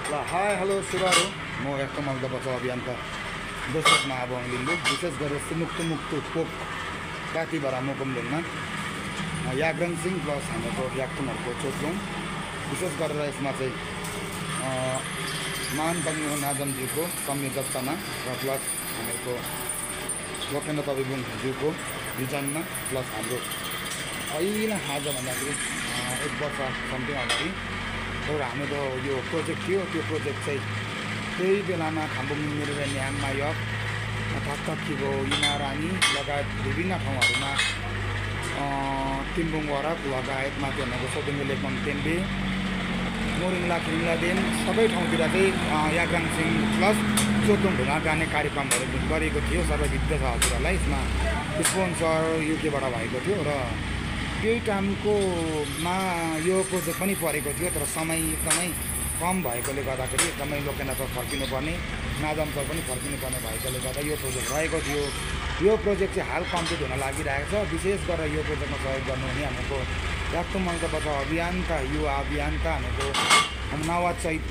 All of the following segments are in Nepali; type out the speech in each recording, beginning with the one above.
ल हाई हेलो सुरु म एक मल्दा बचाउ अभियानका दोस्रोमा अब लिनु विशेष गरेर मुक्तु पोक कातीभरा मोकमलेनमा याग्रङ सिंह प्लस हाम्रो याक्तुमहरूको चोटलौँ विशेष गरेर यसमा चाहिँ महान कवि नाजमज्यूको संयोजकतामा र प्लस हामीहरूको लोकेन्द्र तविबुङज्यूको भिजनमा प्लस हाम्रो अहिले आज भन्दाखेरि 1 वर्ष समथिङ अगाडि एउटा हाम्रो यो प्रोजेक्ट थियो। त्यो प्रोजेक्ट चाहिँ त्यही बेलामा खाम्बुङ मिरेर न्याङमा यक थाकथकिबो इनारानी लगायत विभिन्न ठाउँहरूमा तिम्बुङ वरक लगायतमा त्यो हाम्रो सोबिङ लेकम टेम्बे मोरिङला खिरिङला देन सबै ठाउँतिर चाहिँ याग्राङ सिंह प्लस चोतुङ ढुङ्गा गाने कार्यक्रमहरू गरेको थियो। सबै विद्ध छ हजुरहरूलाई यसमा स्पोन्सर युकेबाट भएको थियो र त्यही टाइमकोमा यो प्रोजेक्ट पनि परेको थियो। तर समय एकदमै कम भएकोले गर्दाखेरि एकदमै लोकेन्द्र सर फर्किनुपर्ने नाजम सर पनि फर्किनुपर्ने भएकोले गर्दा यो प्रोजेक्ट रहेको थियो। यो प्रोजेक्ट चाहिँ हाल कम्प्लिट हुन लागिरहेको छ। विशेष गरेर यो प्रोजेक्टमा सहयोग गर्नुहुने हाम्रो याक्तुङ मल्दा बचाउ अभियानका युवा अभियानका हाम्रो नवाज सहित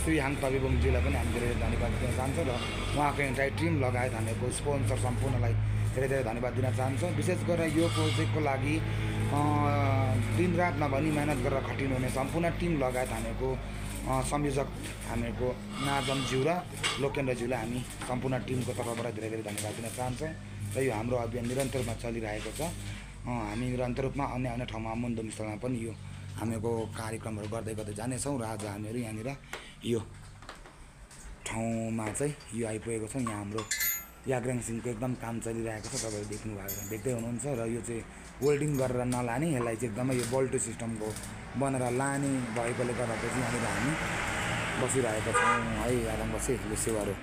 श्री हाङ तविबुङज्यूलाई पनि हामी धेरै धन्यवाद दिन चाहन्छौँ र उहाँको एन्टायर टिम लगायत हामीहरूको स्पोन्सर सम्पूर्णलाई धेरै धेरै धन्यवाद दिन चाहन्छौँ। विशेष गरेर यो प्रोजेक्टको लागि दिनरात नभनी मेहनत गरेर खटिनुहुने सम्पूर्ण टिम लगायत हामीहरूको संयोजक हामीहरूको नाजमज्यू र लोकेन्द्रज्यूलाई हामी सम्पूर्ण टिमको तर्फबाट धेरै धेरै धन्यवाद दिन चाहन्छौँ। र यो हाम्रो अभियान निरन्तर रूपमा चलिरहेको छ। हामी निरन्तर रूपमा अन्य अन्य ठाउँमा मुन्दुम स्थलमा पनि यो हामीहरूको कार्यक्रमहरू गर्दै गर्दै जानेछौँ र आज हामीहरू यहाँनिर यो ठाउँमा चाहिँ यो आइपुगेको छौँ। यहाँ हाम्रो याग्राङ सिंहको एकदम काम चलिरहेको छ। तपाईँहरू देख्दै हुनुहुन्छ र यो चाहिँ वेल्डिङ गरेर नलाने यसलाई चाहिँ एकदमै यो बोल्टो सिस्टमको बनाएर लाने भएकोले गर्दाखेरि चाहिँ यहाँनिर हामी बसिरहेका छौँ है। याग्राङ बसे सेवाहरू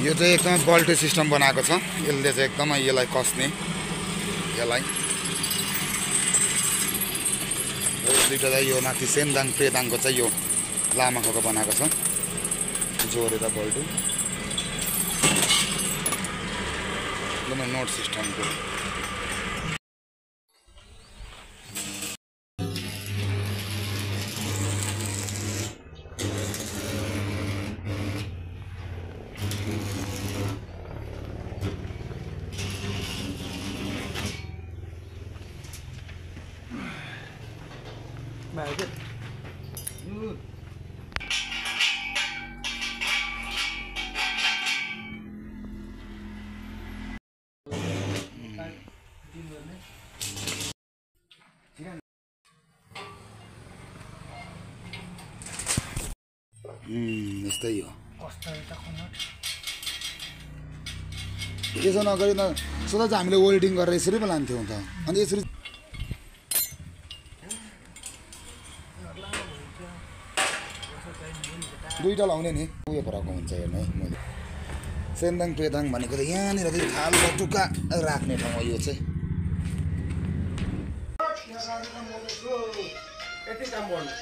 यो चाहिँ एकदमै बल्टो सिस्टम बनाएको छ। यसले चाहिँ एकदमै यसलाई कस्ने यसलाई दुईवटा चाहिँ यो माथि सेन्दाङ पेदाङको चाहिँ यो लामा खालको बनाएको छ जोडेर बल्टो एकदमै नोट सिस्टमको। यस्तै हो। त्यसो नगरी न सदा चाहिँ हामीले वेल्डिङ गरेर यसरी पो लान्थ्यौँ त। अनि यसरी दुईवटा लाउने नि उयो फरक हुन्छ हेर्नु है। मैले सेन्दाङ पेदाङ भनेको त यहाँनिर चाहिँ थाल टुक्का राख्ने ठाउँ हो यो चाहिँ। यति काम गर्नु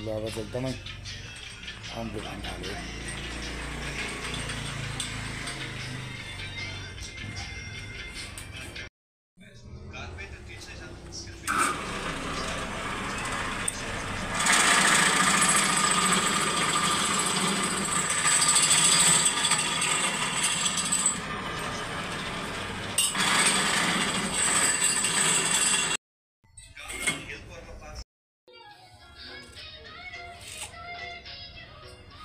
ल अब चाहिँ एकदमै अम्बु खान थाल्यो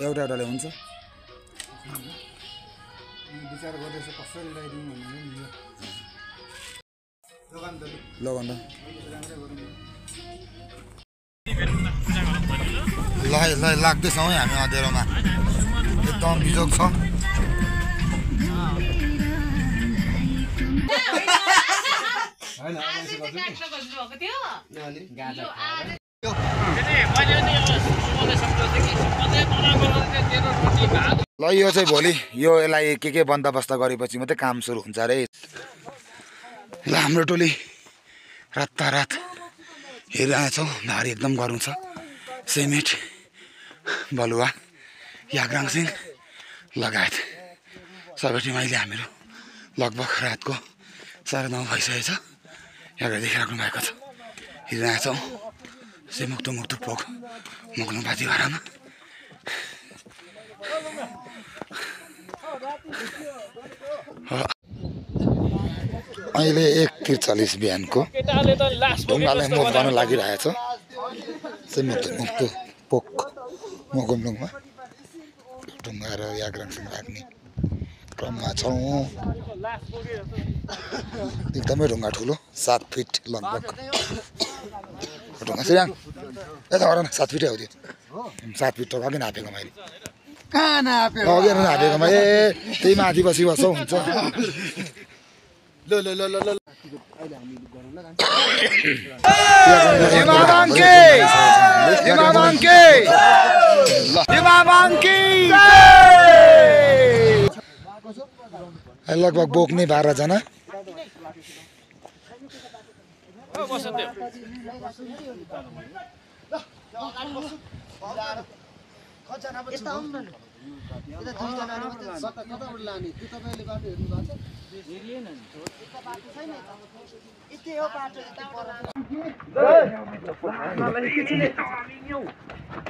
एउटा एउटाले हुन्छ विचार गर्दैछ कसरी ल्याइदिउँ भनेर नि लगन ल ल लाग्दैछौँ है हामी अँध्यारोमा एकदम बिजोग छ ल यो चाहिँ भोलि यो यसलाई के बन्दोबस्त गरेपछि मात्रै काम सुरु हुन्छ अरे ल हाम्रो टोली रातारात हेरिरहेछौँ भारी एकदम गरौँ छ सिमेन्ट बलुवा याग्राङ सिंह लगायत सबै टिम अहिले हामीहरू लगभग रातको 9:30 भइसकेको छ यहाँ देखिराख्नु भएको छ हेरिरहेछौँ से मुक्तु पोक मग्नुबाजी भाडामा अहिले 1:43 बिहानको ढुङ्गालाई मुभ गर्न लागिरहेछ मुक्तु पोक मगुम्लुङमा ढुङ्गा र याग्राङसँग राख्ने क्रममा छौँ एकदमै ढुङ्गा ठुलो 7 फिट लगभग ढुङ्गा सिराङ यता गर न 7 फिटै हो त्यो 7 फिट त अघि नापेको मैले कहाँ नापेको अघि नापेकोमा ए त्यही माथि बसी बस्छौ हुन्छ लगभग बोक्ने 12 जना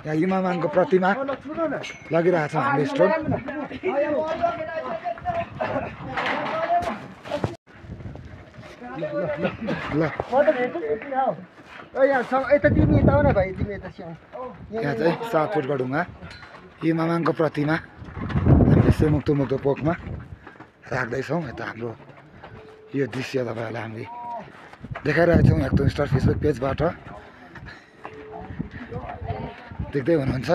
यहाँ इमामाङको प्रतिमा लगिरहेको छ हामीले स्टोर यहाँ चाहिँ 7 फुटको ढुङ्गा इमामाङको प्रतिमा हामीले सेमुक्तो पोकमा राख्दैछौँ यता हाम्रो यो दृश्य तपाईँहरूलाई हामीले देखाइरहेछौँ एकदम स्टार फेसबुक पेजबाट देख्दै हुनुहुन्छ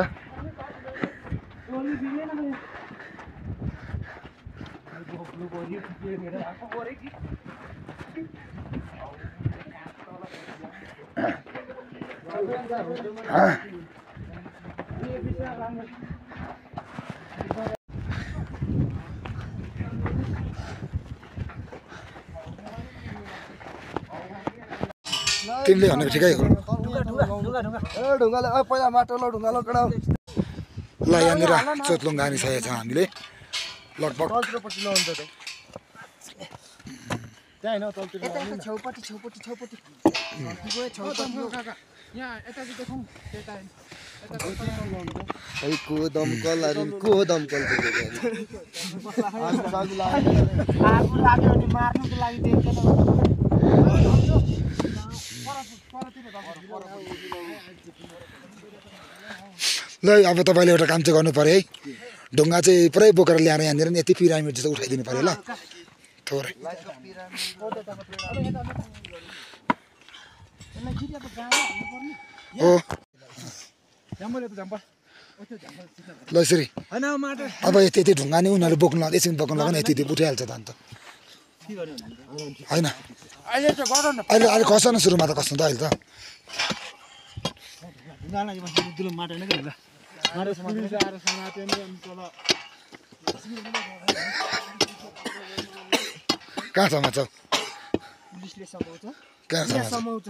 तिमीले भनेको ठिकै हो ल यहाँनिर चोतलुङ गानिसकेको छ हामीले लगभग ल अब तपाईँले एउटा काम चाहिँ गर्नु पर्यो है ढुङ्गा चाहिँ पुरै बोकेर ल्याएर यहाँनिर यति पिरामिड चाहिँ उठाइदिनु पर्यो ल थोरै हो ल यसरी अब यति ढुङ्गा नि उनीहरू बोक्नु लाग्दा एकछिन बोक्नु लगाउनु यति उठाइहाल्छ त अन्त होइन अहिले खस्छ न सुरुमा त खस्नु त अहिले त कहाँ समाउँछ कहाँ समाउँछ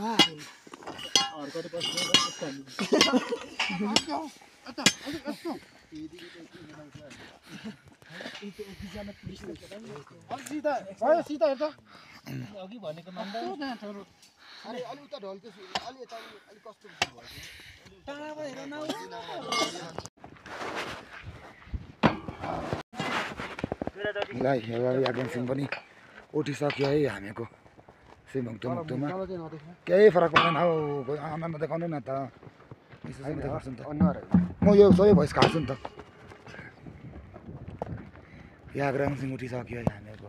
अघि भनेको नन्दा अरे अलि उता ढल्के अलि यता अलि कस्तो भयो टाढा हेर न ल याग्राङ सिंह पनि उठिसक्यो है हामीको सिमङतोमा केही फरक पर्दैन हौ आनन्द देखाउनु न त देखाउँछु नि त म यो सबै भोइस काट्छु नि त याग्राङ सिंह उठिसक्यो है हामीहरूको